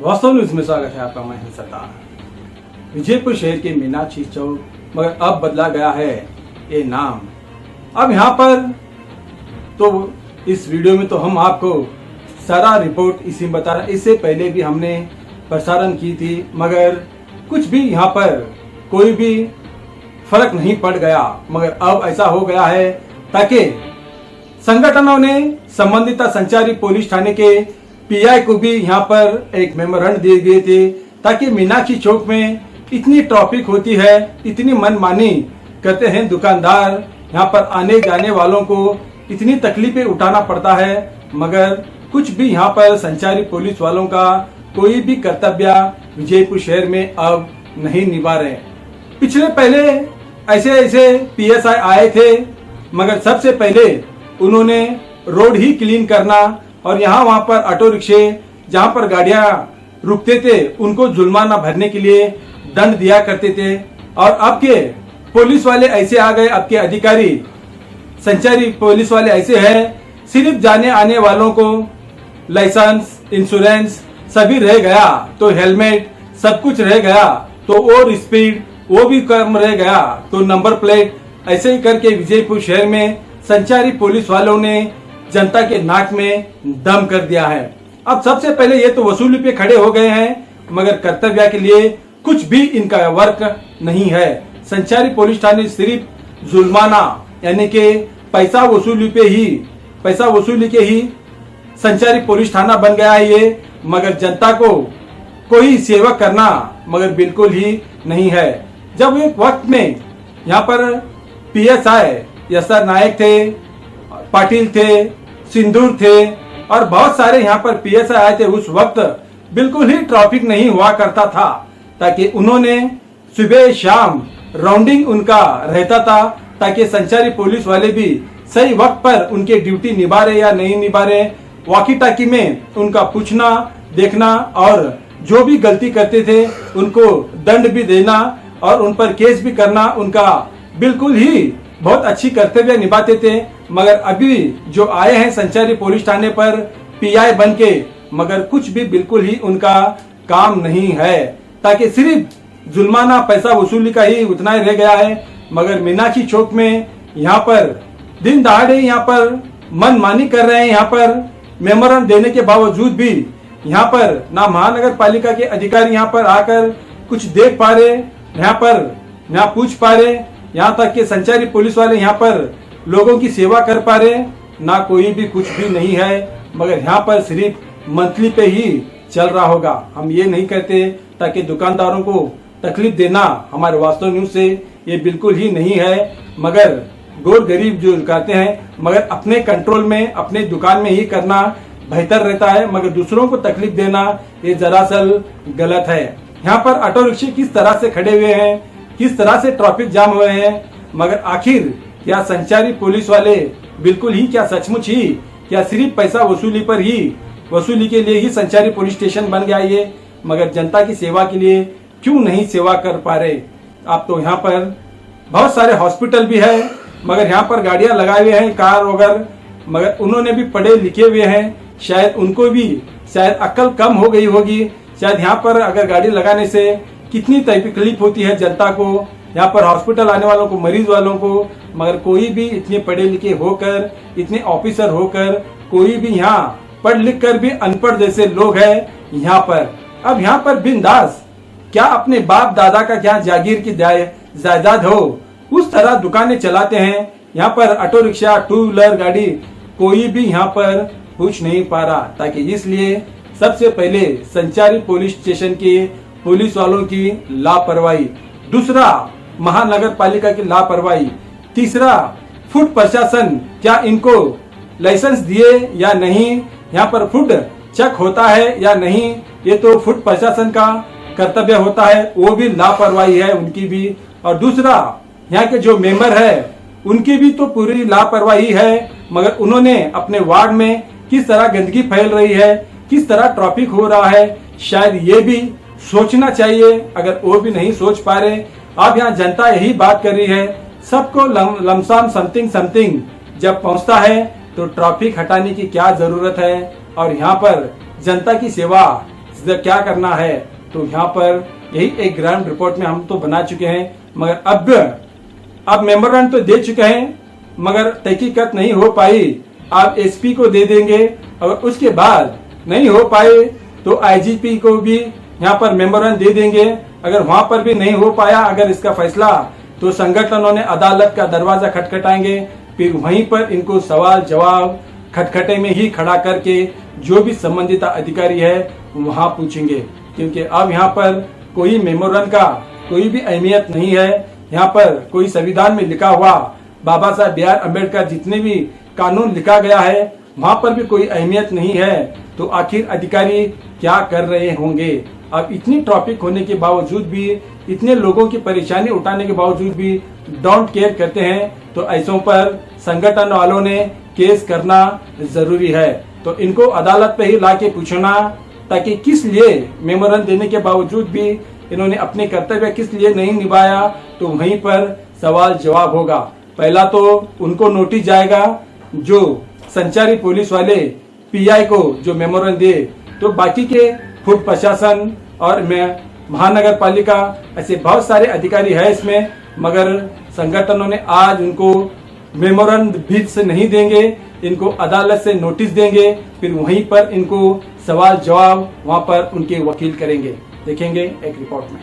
वास्तव न्यूज में स्वागत है आपका। मैं हूं सरदार। विजयपुर शहर के मीनाक्षी चौक, मगर अब बदला गया है ये नाम। अब यहाँ पर तो इस वीडियो में तो हम आपको सारा रिपोर्ट इसी में बता रहे। इससे पहले भी हमने प्रसारण की थी, मगर कुछ भी यहाँ पर कोई भी फर्क नहीं पड़ गया। मगर अब ऐसा हो गया है ताकि संगठनों ने संबंधित संचारी पुलिस थाने के पीआई को भी यहाँ पर एक मेमोरेंडम दिए गए थे, ताकि मीनाक्षी चौक में इतनी ट्रैफिक होती है, इतनी मनमानी करते हैं दुकानदार, यहाँ पर आने जाने वालों को इतनी तकलीफें उठाना पड़ता है, मगर कुछ भी यहाँ पर संचारी पुलिस वालों का कोई भी कर्तव्य विजयपुर शहर में अब नहीं निभा रहे। पिछले पहले ऐसे ऐसे पीएसआई आए थे, मगर सबसे पहले उन्होंने रोड ही क्लीन करना और यहाँ वहाँ पर ऑटो रिक्शे जहाँ पर गाड़ियां रुकते थे उनको जुर्माना भरने के लिए दंड दिया करते थे। और अब के पुलिस वाले ऐसे आ गए, अब के अधिकारी संचारी पुलिस वाले ऐसे हैं, सिर्फ जाने आने वालों को लाइसेंस, इंश्योरेंस सभी रह गया, तो हेलमेट सब कुछ रह गया, तो और स्पीड वो भी कम रह गया, तो नंबर प्लेट, ऐसे ही करके विजयपुर शहर में संचारी पुलिस वालों ने जनता के नाक में दम कर दिया है। अब सबसे पहले ये तो वसूली पे खड़े हो गए हैं, मगर कर्तव्य के लिए कुछ भी इनका वर्क नहीं है। संचारी पुलिस थाने सिर्फ जुर्माना यानी कि पैसा वसूली के ही संचारी पुलिस थाना बन गया है ये, मगर जनता को कोई सेवा करना मगर बिल्कुल ही नहीं है। जब एक वक्त में यहाँ पर पीएसआई एसआर नायक थे, पाटिल थे, सिंदूर थे और बहुत सारे यहाँ पर पीएसआई आए थे, उस वक्त बिल्कुल ही ट्रैफिक नहीं हुआ करता था, ताकि उन्होंने सुबह शाम राउंडिंग उनका रहता था, ताकि संचारी पुलिस वाले भी सही वक्त पर उनके ड्यूटी निभा रहे या नहीं निभा रहे, वॉकी टाकी में उनका पूछना देखना और जो भी गलती करते थे उनको दंड भी देना और उन पर केस भी करना, उनका बिल्कुल ही बहुत अच्छी कर्तव्य निभाते थे। मगर अभी जो आए हैं संचारी पुलिस थाने पर पीआई बन के, मगर कुछ भी बिल्कुल ही उनका काम नहीं है, ताकि सिर्फ जुर्माना पैसा वसूली का ही उतना ही रह गया है। मगर मीनाक्षी चौक में यहाँ पर दिन दहाड़े यहाँ पर मनमानी कर रहे हैं। यहाँ पर मेमोरेंडम देने के बावजूद भी यहाँ पर ना महानगर पालिका के अधिकारी यहाँ पर आकर कुछ देख पा रहे, यहाँ पर ना पूछ पा रहे, यहाँ तक कि संचारी पुलिस वाले यहाँ पर लोगों की सेवा कर पा रहे, ना कोई भी कुछ भी नहीं है, मगर यहाँ पर सिर्फ मंथली पे ही चल रहा होगा। हम ये नहीं कहते ताकि दुकानदारों को तकलीफ देना हमारे वास्तव न्यूज से ये बिल्कुल ही नहीं है, मगर गोर गरीब जो कहते हैं, मगर अपने कंट्रोल में अपने दुकान में ही करना बेहतर रहता है, मगर दूसरों को तकलीफ देना ये दरअसल गलत है। यहाँ पर ऑटो रिक्शे किस तरह से खड़े हुए हैं, किस तरह से ट्रैफिक जाम हुए हैं, मगर आखिर क्या संचारी पुलिस वाले बिल्कुल ही क्या सचमुच ही क्या सिर्फ पैसा वसूली के लिए ही संचारी पुलिस स्टेशन बन गया ये, मगर जनता की सेवा के लिए क्यों नहीं सेवा कर पा रहे। आप तो यहाँ पर बहुत सारे हॉस्पिटल भी है, मगर यहाँ पर गाड़ियां लगाए हुए हैं कार वगैरह, मगर उन्होंने भी पढ़े लिखे हुए हैं, शायद उनको भी शायद अक्ल कम हो गई होगी। शायद यहाँ पर अगर गाड़ी लगाने से कितनी तकलीफ होती है जनता को, यहाँ पर हॉस्पिटल आने वालों को, मरीज वालों को, मगर कोई भी इतने पढ़े लिखे होकर, इतने ऑफिसर होकर, कोई भी यहाँ पढ़ लिख कर भी अनपढ़ जैसे लोग हैं यहाँ पर। अब यहाँ पर बिंदास क्या अपने बाप दादा का क्या जागीर की जायदाद हो उस तरह दुकानें चलाते हैं। यहाँ पर ऑटो रिक्शा, टू व्हीलर गाड़ी कोई भी यहाँ पर पूछ नहीं पा रहा, ताकि इसलिए सबसे पहले संचारी पुलिस स्टेशन के पुलिस वालों की लापरवाही, दूसरा महानगर पालिका की लापरवाही, तीसरा फूड प्रशासन क्या इनको लाइसेंस दिए या नहीं, यहाँ पर फूड चेक होता है या नहीं, ये तो फूड प्रशासन का कर्तव्य होता है, वो भी लापरवाही है उनकी भी। और दूसरा यहाँ के जो मेंबर है उनकी भी तो पूरी लापरवाही है, मगर उन्होंने अपने वार्ड में किस तरह गंदगी फैल रही है, किस तरह ट्रैफिक हो रहा है, शायद ये भी सोचना चाहिए। अगर वो भी नहीं सोच पा रहे, अब यहाँ जनता यही बात कर रही है, सबको लमसम समथिंग जब पहुंचता है तो ट्रैफिक हटाने की क्या जरूरत है। और यहाँ पर जनता की सेवा क्या करना है। तो यहाँ पर यही एक ग्राउंड रिपोर्ट में हम तो बना चुके हैं, मगर अब मेमोरेंडम तो दे चुके हैं, मगर तहकीकात नहीं हो पाई। आप एसपी को दे देंगे और उसके बाद नहीं हो पाए तो आईजीपी को भी यहाँ पर मेमोरेंडम दे देंगे। अगर वहां पर भी नहीं हो पाया अगर इसका फैसला, तो संगठनों ने अदालत का दरवाजा खटखटाएंगे। फिर वहीं पर इनको सवाल जवाब खटखटे में ही खड़ा करके जो भी संबंधित अधिकारी है वहां पूछेंगे, क्योंकि अब यहाँ पर कोई मेमोरेंडम का कोई भी अहमियत नहीं है। यहाँ पर कोई संविधान में लिखा हुआ बाबा साहब बी आर अम्बेडकर जितने भी कानून लिखा गया है वहां पर भी कोई अहमियत नहीं है। तो आखिर अधिकारी क्या कर रहे होंगे। अब इतनी ट्रैफिक होने के बावजूद भी, इतने लोगों की परेशानी उठाने के बावजूद भी डोंट केयर करते हैं, तो ऐसों पर संगठन वालों ने केस करना जरूरी है। तो इनको अदालत पे ही लाके पूछना, ताकि किस लिए मेमोरेंडम देने के बावजूद भी इन्होंने अपने कर्तव्य किस लिए नहीं निभाया, तो वहीं पर सवाल जवाब होगा। पहला तो उनको नोटिस जाएगा, जो संचारी पुलिस वाले पीआई को जो मेमोरेंडम दे, तो बाकी के फूड प्रशासन और महानगर पालिका ऐसे बहुत सारे अधिकारी है इसमें, मगर संगठनों ने आज उनको मेमोरेंडम भी से नहीं देंगे, इनको अदालत से नोटिस देंगे। फिर वहीं पर इनको सवाल जवाब वहां पर उनके वकील करेंगे। देखेंगे एक रिपोर्ट में।